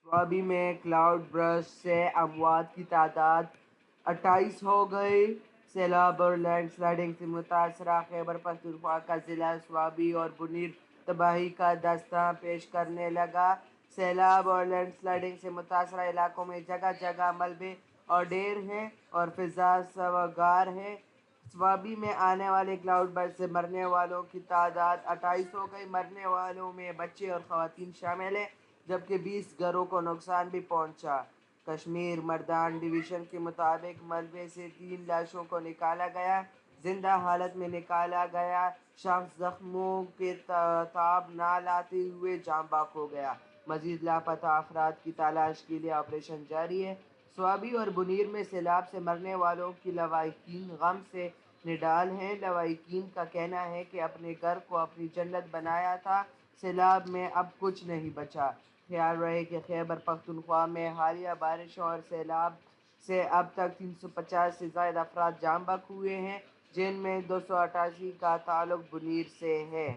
स्वाबी में cloud burst से अमवात की तादाद 28 हो गई। सैलाब और लैंड स्लाइडिंग से मुतासरा खैबर पख्तूनख्वा का ज़िला स्वाबी और बुनीर तबाही का दास्तां पेश करने लगा। सैलाब और लैंड स्लाइडिंग से मुतासरा इलाकों में जगह जगह मलबे और ढेर हैं और फिजा सवागार है। स्वाबी में आने वाले क्लाउड बर्स्ट से मरने वालों की तादाद 28 हो गई। मरने वालों में बच्चे और ख़वातीन शामिल हैं, जबकि 20 घरों को नुकसान भी पहुंचा। कश्मीर मर्दान डिवीज़न के मुताबिक मलबे से 3 लाशों को निकाला गया। जिंदा हालत में निकाला गया शख्स जख्मों के ताब ना लाते हुए जाँ बाक हो गया। मजीद लापता अफराद की तलाश के लिए ऑपरेशन जारी है। स्वाबी और बुनीर में सैलाब से मरने वालों की लवाहिकीन गम से निडाल हैं। लवाहिकीन का कहना है कि अपने घर को अपनी जन्नत बनाया था, सैलाब में अब कुछ नहीं बचा। ख्याल रहे कि खैबर पख्तूनख्वा में हालिया बारिशों और सैलाब से अब तक 350 से ज़ायद अफराद जाँ बहक हुए हैं, जिनमें 288 का ताल्लुक बुनीर से है।